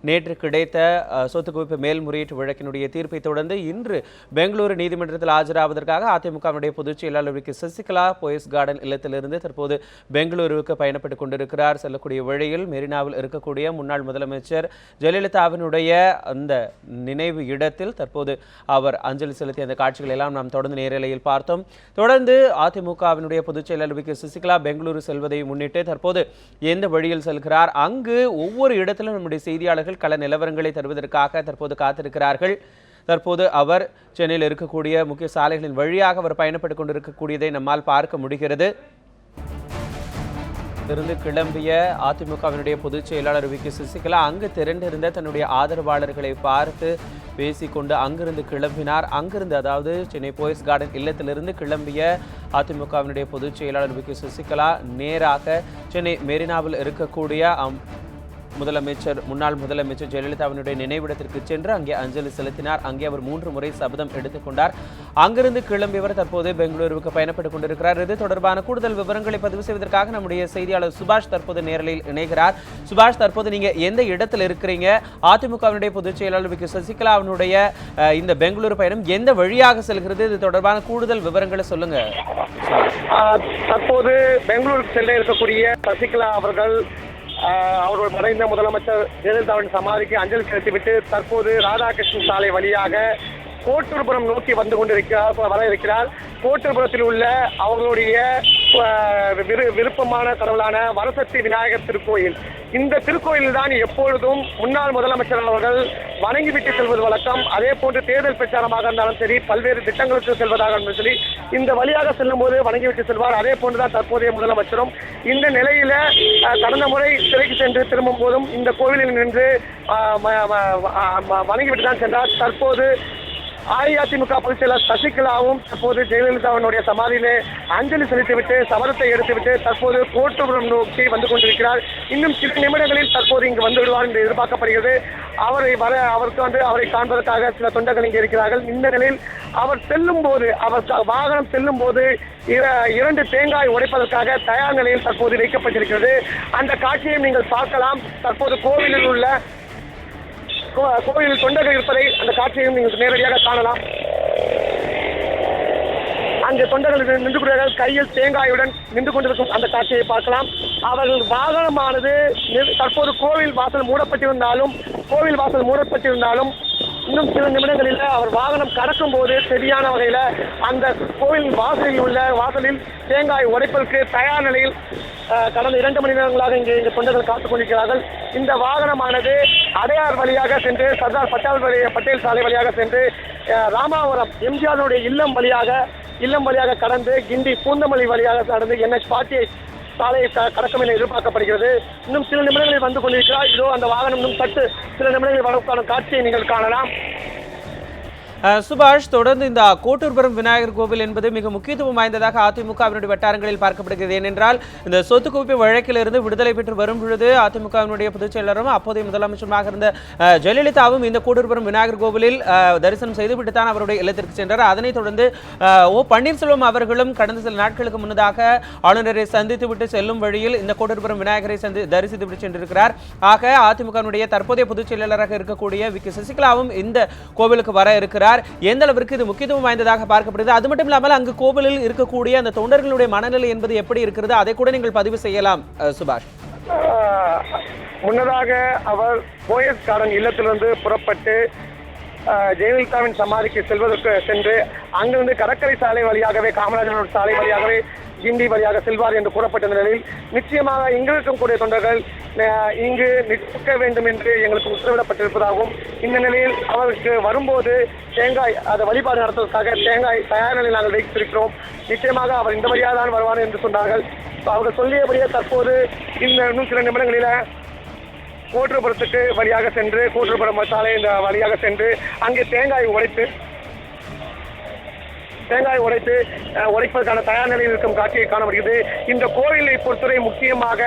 நேற்று கிடைத்த சொத்து குவிப்பு மேல்முறையீட்டு வழக்கினுடைய தீர்ப்பை தொடர்ந்து இன்று பெங்களூரு நீதிமன்றத்தில் ஆஜராவதற்காக அதிமுகவினுடைய பொதுச் செயலாளர் சசிகலா போயஸ் கார்டன் இல்லத்திலிருந்து தற்போது பெங்களூருவுக்கு பயணப்பட்டுக் கொண்டிருக்கிறார். செல்லக்கூடிய வழியில் மெரினாவில் இருக்கக்கூடிய முன்னாள் முதலமைச்சர் ஜெயலலிதாவினுடைய அந்த நினைவு இடத்தில் தற்போது அவர் அஞ்சலி செலுத்திய அந்த காட்சிகள் எல்லாம் நாம் தொடர்ந்து நேரலையில் பார்த்தோம். தொடர்ந்து அதிமுகவினுடைய பொதுச் செயலாளர் சசிகலா பெங்களூரு செல்வதை முன்னிட்டு தற்போது எந்த வழியில் செல்கிறார், அங்கு ஒவ்வொரு இடத்திலும் நம்முடைய செய்தியாளர்கள் கள நிலவரங்களை தருவதற்காக தற்போது காத்திருக்கிறார்கள். தற்போது அவர் சென்னையில் இருக்கக்கூடிய முக்கிய சாலைகளின் வழியாக அவர் பயணப்பட்டுக் கொண்டிருக்கக்கூடியதை நம்மால் பார்க்க முடிகிறது. இருந்து கிளம்பிய அதிமுகவினுடைய பொதுச் செயலாளர் சசிகலா அங்கு திரண்டிருந்த தன்னுடைய ஆதரவாளர்களை பார்த்து பேசிக்கொண்டு அங்கிருந்து கிளம்பினார். அங்கிருந்து அதாவது சென்னை போயஸ் கார்டன் இல்லத்திலிருந்து கிளம்பிய அதிமுகவினுடைய பொதுச் செயலாளர் சசிகலா நேராக சென்னை மெரினாவில் இருக்கக்கூடிய முன்னாள் முதலமைச்சர் ஜெயலலிதாவினுடைய நினைவிடத்திற்கு சென்று அங்கே அஞ்சலி செலுத்தினார். அங்கே அவர் 3 முறை சபதம் எடுத்துக்கொண்டார். அங்கிருந்து கிளம்பியவர் தற்போது பெங்களூருவுக்கு பயணப்பட்டுக் கொண்டிருக்கிறார். இது தொடர்பான கூடுதல் விவரங்களை பதிவு செய்வதற்காக நம்முடைய செய்தியாளர் சுபாஷ் தற்போது நேரலில் இணைகிறார். சுபாஷ், தற்போது நீங்க எந்த இடத்தில் இருக்கிறீங்க? அதிமுகவினுடைய பொதுச் செயலாளர் சசிகலாவினுடைய இந்த பெங்களூரு பயணம் எந்த வழியாக செல்கிறது? இது தொடர்பான கூடுதல் விவரங்களை சொல்லுங்க. தற்போது பெங்களூருக்கு செல்ல இருக்கக்கூடிய சசிகலா அவர்கள் அவருடைய மறைந்த முதலமைச்சர் ஜெயலலிதாவின் சமாதிக்கு அஞ்சலி செலுத்திவிட்டு தற்போது ராதாகிருஷ்ணன் சாலை வழியாக கோட்டூர்புரம் நோக்கி வர இருக்கிறார். கோட்டூர்புரத்தில் உள்ள அவர்களுடைய விருப்பமான கடவுளான வரசக்தி விநாயகர் திருக்கோயில், இந்த திருக்கோயில் தான் எப்பொழுதும் முன்னாள் முதலமைச்சர் அவர்கள் வணங்கிவிட்டு செல்வது வழக்கம். அதே போன்று தேர்தல் பிரச்சாரமாக இருந்தாலும் சரி, பல்வேறு திட்டங்களுக்கு செல்வதாக இருந்தாலும் சரி, இந்த வழியாக செல்லும் போது வணங்கிவிட்டு செல்வார். அதே போன்றுதான் தற்போதைய முதலமைச்சரும். இந்த நிலையில கடந்த முறை சிறைக்கு சென்று திரும்பும் போதும் இந்த கோவிலில் நின்று வணங்கிவிட்டு தான் சென்றார். தற்போது அஇஅதிமுக பொதுச் செயலர் சசிகலாவும் தற்போது ஜெயலலிதாவினுடைய சமாதியிலே அஞ்சலி செலுத்திவிட்டு சபதத்தை எடுத்துவிட்டு தற்போது கோட்டூர்புரம் நோக்கி வந்து கொண்டிருக்கிறார். இன்னும் சில நிமிடங்களில் தற்போது இங்கு வந்து விடுவார் என்று எதிர்பார்க்கப்படுகிறது. அவரை காண்பதற்காக சில தொண்டர்கள் இங்கே இருக்கிறார்கள். இந்த நிலையில் அவர் செல்லும் போது, அவர் வாகனம் செல்லும் போது 2 தேங்காய் உடைப்பதற்காக தயார் நிலையில் தற்போது வைக்கப்பட்டிருக்கிறது. அந்த காட்சியை நீங்கள் பார்க்கலாம். தற்போது கோவிலில் தொண்டர்கள் இருப்பதை அந்த காட்சியையும் நீங்கள் நேரடியாக காணலாம். அங்கு தொண்டர்கள் நின்று கொண்டிருக்கிறார்கள், கையில் தேங்காயுடன் நின்று கொண்டிருக்கும் அந்த காட்சியை பார்க்கலாம். அவர்கள் வாகனமானது தற்போது கோவில் வாசல் மூடப்பட்டிருந்தாலும் இன்னும் சில நிமிடங்களில் அவர் வாகனம் கடக்கும் போது சரியான வகையில் அந்த கோவில் வாசலில் தேங்காய் உடைப்பதற்கு தயார் நிலையில் கடந்த 2 மணி நேரங்களாக இங்கே தொண்டர்கள் காத்துக் கொண்டிருக்கிறார்கள். இந்த வாகனமானது அடையார் வழியாக சென்று சர்தார் பட்டேல் சாலை வழியாக சென்று ராமாவரம் எம்ஜிஆருடைய இல்லம் வழியாக கடந்து கிண்டி பூந்தமல்லி வழியாக கடந்து NH-48 சாலையை கடக்கும் என எதிர்பார்க்கப்படுகிறது. இன்னும் சில நிமிடங்களில் வந்து கொண்டிருக்கிறார். இதோ அந்த வாகனம் இன்னும் சில நிமிடங்களில் வரக்கான காட்சியை நீங்கள் காணலாம். சுபாஷ், தொடர்ந்து இந்த கோட்டூர்புரம் விநாயகர் கோவில் என்பது மிக முக்கியத்துவம் வாய்ந்ததாக அதிமுகவினுடைய வட்டாரங்களில் பார்க்கப்படுகிறது. ஏனென்றால் இந்த சொத்து குவிப்பு வழக்கிலிருந்து விடுதலை பெற்று வரும் பொழுது அதிமுகவினுடைய பொதுச் செயலரும் அப்போதைய முதலமைச்சருமாக இருந்த ஜெயலலிதாவும் இந்த கோட்டூர்புரம் விநாயகர் கோவிலில் தரிசனம் செய்துவிட்டு தான் அவருடைய இல்லத்திற்கு சென்றார். அதனைத் தொடர்ந்து பன்னீர்செல்வம் அவர்களும் கடந்த சில நாட்களுக்கு முன்னதாக ஆளுநரை சந்தித்துவிட்டு செல்லும் வழியில் இந்த கோட்டூர்புரம் விநாயகரை தரிசித்துவிட்டு சென்றிருக்கிறார். ஆக அதிமுகவினுடைய தற்போதைய பொதுச் செயலாளராக இருக்கக்கூடிய சசிகலாவும் இந்த கோவிலுக்கு வர இருக்கிறார். எந்த அளவிற்கு இது முக்கியத்துவம் வாய்ந்ததாக பார்க்கப்படுகிறது? அது மட்டும் இல்லாமல் அங்கு கோவிலில் இருக்கக்கூடிய அந்த தொண்டர்களுடைய மனநிலை என்பது எப்படி இருக்கிறது, அதை கூட நீங்கள் பதிவு செய்யலாம் சுபாஷ். முன்னதாக அவர் போயஸ் கார்டன் இல்லத்திலிருந்து புறப்பட்டு ஜெயலலிதாவின் சமாதிக்கு சென்று அங்கிருந்து கடற்கரை சாலை வழியாகவே காமராஜர் சாலை வழியாகவே கிண்டி வழியாக செல்வார் என்று கூறப்பட்ட நிலையில் நிச்சயமாக இங்கு இருக்கக்கூடிய தொண்டர்கள் இங்கு நிற்க வேண்டும் என்று எங்களுக்கு உத்தரவிடப்பட்டிருப்பதாகவும், இந்த நிலையில் அவருக்கு வரும்போது தேங்காய் வழிபாடு நடத்துவதற்காக தேங்காய் தயார் நிலையில் நாங்கள் வைத்திருக்கிறோம், நிச்சயமாக அவர் இந்த வழியாக தான் வருவார் என்று சொன்னார்கள். அவர்கள் சொல்லியபடியே தற்போது இன்னும் சில நிமிடங்களில் கோட்டூர்புரத்துக்கு வழியாக சென்று கோட்டூர்புரம் சாலை இந்த வழியாக சென்று அங்கே தேங்காய் உடைப்பதற்கான தயார் நிலையில் இருக்கும் காட்சியை காணப்படுகிறது. இந்த கோவிலை பொறுத்தவரை முக்கியமாக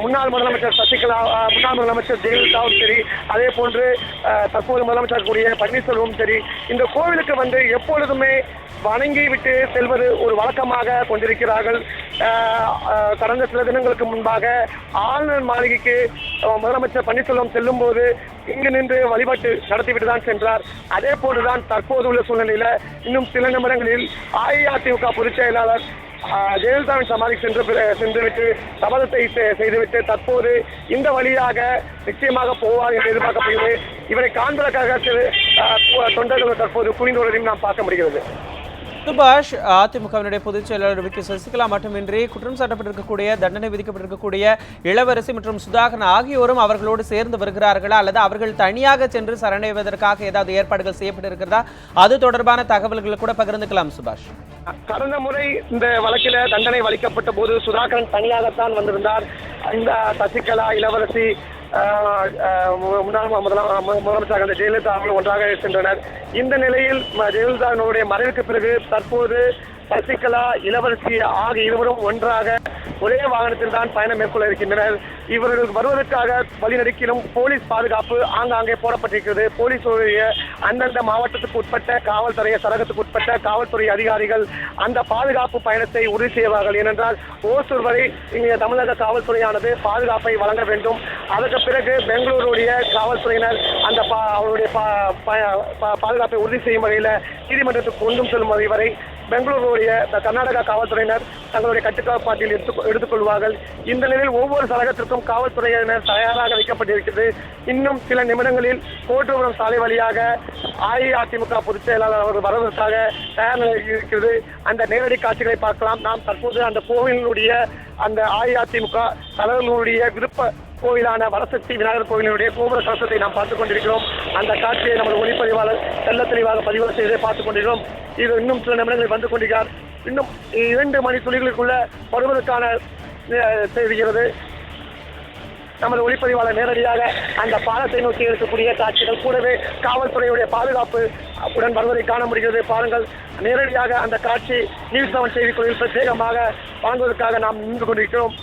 முன்னாள் முதலமைச்சர் சசிகலா, முன்னாள் முதலமைச்சர் ஜெயலலிதாவும் சரி, அதே போன்று தற்போது முதலமைச்சர் கூடிய பன்னீர்செல்வமும் சரி, இந்த கோவிலுக்கு வந்து எப்பொழுதுமே வணங்கி விட்டு செல்வது ஒரு வழக்கமாக கொண்டிருக்கிறார்கள். கடந்த சில தினங்களுக்கு முன்பாக ஆளுநர் மாளிகைக்கு முதலமைச்சர் பன்னீர்செல்வம் செல்லும் போது இங்கு நின்று வழிபாட்டு நடத்திவிட்டு தான் சென்றார். அதே போன்றுதான் தற்போது உள்ள சூழ்நிலையில இன்னும் சில நிமிடங்களில் அஇஅதிமுக பொதுச் செயலாளர் ஜெயலலிதாவின் சமாதிக்கு சென்றுவிட்டு சபதத்தை செய்துவிட்டு தற்போது இந்த வழியாக நிச்சயமாக போவார் என்று எதிர்பார்க்கப்படுகிறது. இவரை காண்பதற்காக தொண்டர்கள் தற்போது குவிந்து வருவதையும் நாம் பார்க்க முடிகிறது. சுபாஷ், அதிமுகவினுடைய பொதுச் செயலாளர் வி கே சசிகலா மட்டுமின்றி குற்றம் சாட்டப்பட்டிருக்கக்கூடிய, தண்டனை விதிக்கப்பட்டிருக்கக்கூடிய இளவரசி மற்றும் சுதாகரன் ஆகியோரும் அவர்களோடு சேர்ந்து வருகிறார்களா அல்லது அவர்கள் தனியாக சென்று சரணடைவதற்காக ஏதாவது ஏற்பாடுகள் செய்யப்பட்டிருக்கிறதா? அது தொடர்பான தகவல்களை கூட பகிர்ந்துக்கலாம் சுபாஷ். கடந்த முறை இந்த வழக்கில் தண்டனை வலிக்கப்பட்ட போது சுதாகரன் தனியாகத்தான் வந்திருந்தார். இந்த சசிகலா, இளவரசி, முன்னாள் முதலமைச்சர் ஜெயலலிதா அவர்கள் ஒன்றாக சென்றனர். இந்த நிலையில் ஜெயலலிதாவினுடைய மறைவுக்கு பிறகு தற்போது சசிகலா, இளவரசி ஆகிய இருவரும் ஒன்றாக ஒரே வாகனத்தில் தான் பயணம் மேற்கொள்ள இருக்கின்றனர். இவர்கள் வருவதற்காக வழிநெடுக்கிலும் போலீஸ் பாதுகாப்பு ஆங்காங்கே போடப்பட்டிருக்கிறது. போலீஸுடைய அந்தந்த மாவட்டத்துக்கு உட்பட்ட காவல்துறை சரகத்துக்கு உட்பட்ட காவல்துறை அதிகாரிகள் அந்த பாதுகாப்பு பயணத்தை உறுதி செய்வார்கள். ஏனென்றால் ஓசூர் வரை இங்கே தமிழக காவல்துறையானது பாதுகாப்பை வழங்க வேண்டும். அதற்கு பிறகு பெங்களூருடைய காவல்துறையினர் அந்த அவருடைய பாதுகாப்பை உறுதி செய்யும் வகையில் நீதிமன்றத்துக்கு கொண்டும் செல்லும் வரை பெங்களூருடைய கர்நாடகா காவல்துறையினர் தங்களுடைய கட்டுப்பாட்டில் எடுத்துக்கொள்வார்கள். இந்த நிலையில் ஒவ்வொரு சரகத்திற்கும் காவல்துறையினர் தயாராக வைக்கப்பட்டிருக்கிறது. இன்னும் சில நிமிடங்களில் கோட்டூபுரம் சாலை வழியாக அஇஅதிமுக பொதுச் செயலாளர் அவர்கள் வருவதற்காக தயார் நிலையில் இருக்கிறது. அந்த நேரடி காட்சிகளை பார்க்கலாம். நாம் தற்போது அந்த கோவிலினுடைய அந்த அஇஅதிமுக தலைவர்களுடைய விருப்ப கோவிலான வரசக்தி விநாயகர் கோவிலினுடைய கோபுர கலசத்தை நாம் பார்த்துக் கொண்டிருக்கிறோம். அந்த காட்சியை நமது ஒளிப்பதிவாளர் தெல்ல தெளிவாக பதிவு செய்து பார்த்துக் கொண்டிருக்கிறோம். இது இன்னும் சில நிமிடங்களில் வந்து கொண்டிருக்கிறார். இன்னும் 2 மணி துளிகளுக்குள்ள வருவதற்கான தெரிகிறது. நமது ஒளிப்பதிவாளர் நேரடியாக அந்த பாலத்தை நோக்கி இருக்கக்கூடிய காட்சிகள் கூடவே காவல்துறையுடைய பாதுகாப்பு உடன் வருவதை காண முடிகிறது. பாருங்கள், நேரடியாக அந்த காட்சி நியூஸ் 7 செய்திக்குழுவில் பிரத்யேகமாக வாங்குவதற்காக நாம் நின்று கொண்டிருக்கிறோம்.